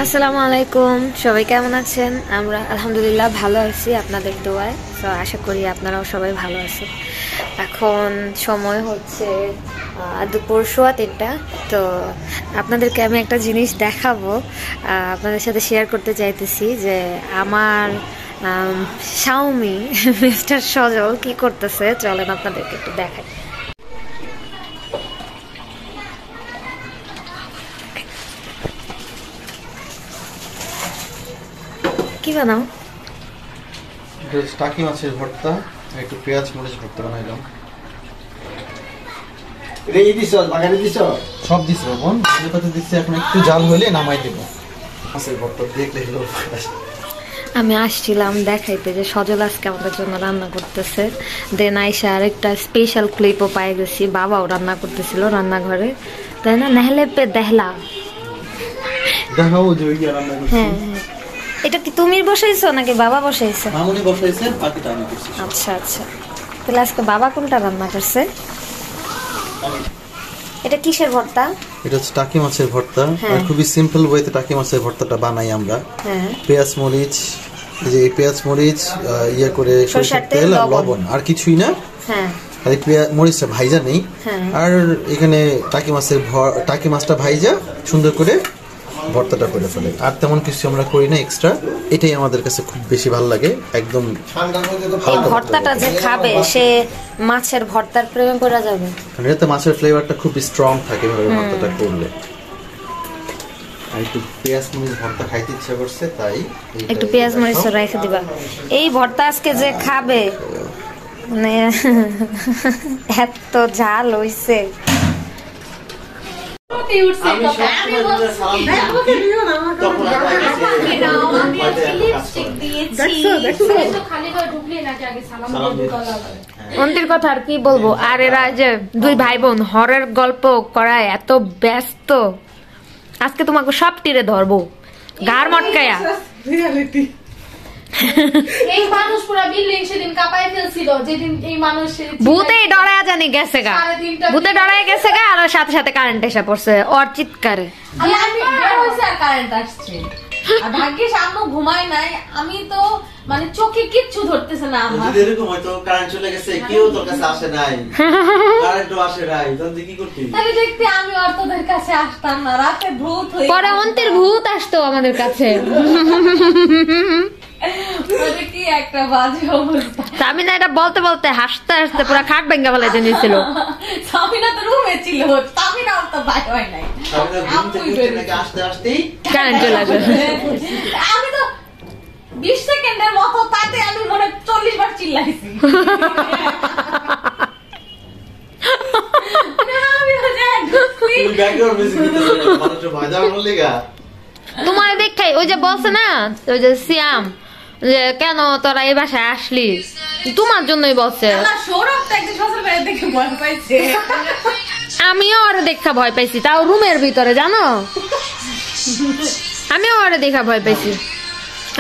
আসসালামু আলাইকুম, সবাই কেমন আছেন? আমরা আলহামদুলিল্লাহ ভালো আছি আপনাদের দোয়ায়। তো আশা করি আপনারাও সবাই ভালো আছেন। এখন সময় হচ্ছে দুপুর 3:15। তো আপনাদেরকে আমি একটা জিনিস দেখাবো, আপনাদের সাথে শেয়ার করতে চাইতেছি যে আমার শাওমি মিস্টার সজল কি করতেছে। চলেন আপনাদেরকে একটু দেখাই। কি বানাও? টাকি মাছের ভর্তা, একটু পেঁয়াজ মরিচ ভর্তা বানাইলাম। সব দিছি বোন, দিচ্ছি। এখন একটু জাল হইলে নামাই দেব। মাছের ভর্তা দেখলে আমি আসছিলাম দেখাইতে যে সজল আজকে আমাদের জন্য রান্না করতেছে। দেন আইসা আরেকটা স্পেশাল ক্লিপও পাই গেছি, বাবাও রান্না করতেছিল রান্নাঘরে, তাই না? নেহলে পে দেহলা দেখাও যে ওই রান্না করছি। হ্যাঁ, এটা কি তুমি বসাইছো নাকি বাবা বসাইছে? মামুনি বসাইছে, বাকিটা আমি করছি। আচ্ছা আচ্ছা, তাহলে আজকে বাবা কোনটা রান্না করছে? এটা কিসের ভর্তা? এটা হচ্ছে টাকি মাছের ভর্তা। আর খুবই সিম্পল ওয়েতে টাকি মাছের ভর্তাটা বানাই আমরা। পেঁয়াজ মরিচ, এই যে পেঁয়াজ মরিচ ইয়া করে সরষের তেল আর লবণ, আর কিছুই না। আর পেঁয়াজ মরিচটা ভাইজা নেই। আর এখানে টাকি মাছটা ভাইজা সুন্দর করে ভর্তাটা করে ফেলে। আর তেমন কিছু আমরা করি না এক্সট্রা। এটাই আমাদের কাছে খুব বেশি ভালো লাগে। একদম এই ভর্তাটা যে খাবে সে মাছের ভর্তার প্রেমে পড়ে যাবে। এটাতে মাছের ফ্লেভারটা খুব স্ট্রং থাকে ভাবে ভর্তাটা করলে। আর একটু পেঁয়াজ মরিচ ভর্তা খাইতে ইচ্ছা করছে, তাই একটু পেঁয়াজ মরিচ রেখে দিবা। এই ভর্তা আজকে যে খাবে মানে এত ঝাল হইছে। অন্তির কথা আর কি বলবো। আর এরা যে দুই ভাই বোন হরের গল্প করায় এত ব্যস্ত, আজকে তোমাকে সব তীরে ধরবো গার মটকায়া। এই মানুষ পুরো বিল্ডিং সেদিন কাঁপায় ফেলছিল, যেদিন এই মানুষ ভূতে ডরায়া জানি গেছে গা, ভূতে ডরায় গেছে গা, আর সাথে সাথে কারেন্ট এসে পড়ছে ওর চিৎকারে। আমি বের হইছে আর কারেন্ট আসছে। আর ভাগ্যিস আম্মু ঘুমায় নাই, আমি তো মানে চোখে কিচ্ছু ধরতেছে না আমার। যদি এরকম হয়তো কারেন্ট চলে গেছে, কেউ তোর কাছে আসে নাই, কারেন্টও আসে নাই, তখন কি করতি? তাহলে দেখতে আমি অর্থদের কাছে আসতাম না, রাতে ভূত হয়ে পরে অন্তের ভূত আসতো আমাদের কাছে। কি একটা বাজে অবস্থা। সামিনা এটা বলতে বলতে হাসতে হাসতে পুরো খাট ভেঙে ফেলাইতে নিয়েছিল। সামিনা তো রুমে ছিল, সামিনা তো বাইরে হয় নাই। আসতে আসতেই কারেন্ট চলে আসে। আমি তো 20 সেকেন্ডের মতো, তাতে আমি মনে 40 বার চিল্লাইছি। তোমার দেখাই ওই যে বলছে না, ওই যে সিয়াম যে কেন তোরা এই বাসায় আসলি, তোমার জন্যই বলছে। আমিও ওরে দেখা ভয় পাইছি, তাও রুমের ভিতরে, জানো? আমিও ওরে দেখা ভয় পাইছি।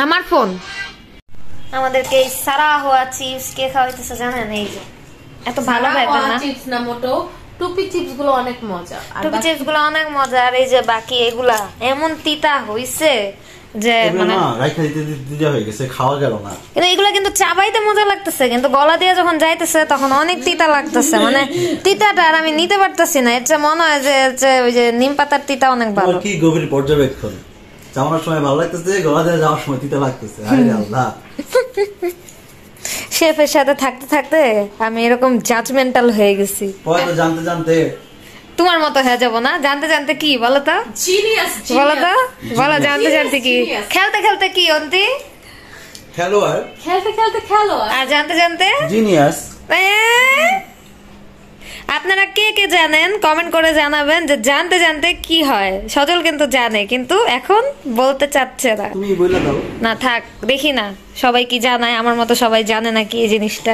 আমার ফোন আমাদেরকে সারা হওয়া চিপস কে খাওয়াইতেছে জানেন? এই যে এত ভালো ব্যাপার না, চিপস না মোটো, টুপি চিপস গুলো অনেক মজা। টুপি চিপস গুলো অনেক মজা। আর এই যে বাকি এগুলা এমন তিতা হইছে যে মানে হয়ে গেছে, খাওয়া গেল না। কিন্তু এগুলা কিন্তু চাবাইতে মজা লাগতেছে, কিন্তু গলা দিয়ে যখন যাইতেছে তখন অনেক তিতা লাগতেছে। মানে তিতাটা আর আমি নিতে পারতেছি না। এটা মনে হয় যে ওই যে নিম পাতার তিতা অনেক ভালো। কি গভীর পর্যবেক্ষণ। যাওয়ার সময় ভালো লাগতেছে, গলা দিয়ে যাওয়ার সময় তিতা লাগতেছে। আরে আল্লাহ। শেফের সাথে থাকতে থাকতে আমি এরকম জাজমেন্টাল হয়ে গেছি। হয়তো জানতে জানতে তোমার মতো হয়ে যাবো না। জানতে জানতে কি বলো তো? জিনিয়াস। বলো তো, বলো জানতে জানতে কি? খেলতে খেলতে কি অন্তি? খেলোয়াড়। খেলতে খেলতে খেলোয়াড়। আর জানতে জানতে জিনিয়াস। আপনারা কে কে জানেন কমেন্ট করে জানাবেন যে জানতে জানতে কি হয়। সজল কিন্তু জানে, কিন্তু এখন বলতে চাচ্ছে না। তুমি বলে দাও না, থাক, দেখি না সবাই কি জানায়। আমার মতো সবাই জানে না কি এই জিনিসটা,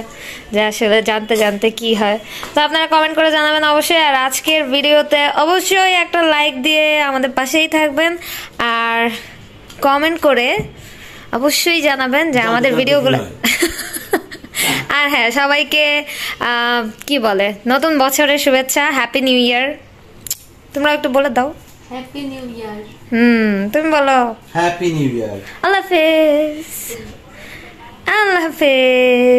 যে আসলে জানতে জানতে কি হয়। তো আপনারা কমেন্ট করে জানাবেন অবশ্যই। আর আজকের ভিডিওতে অবশ্যই একটা লাইক দিয়ে আমাদের পাশেই থাকবেন। আর কমেন্ট করে অবশ্যই জানাবেন যে আমাদের ভিডিওগুলো। আর হ্যাঁ, সবাইকে কি বলে নতুন বছরের শুভেচ্ছা, হ্যাপি নিউ ইয়ার। তোমরা একটু বলে দাও। Happy new year. তুমি বলো। Happy new year. আল্লাহ হাফেজ। আল্লাহ হাফেজ।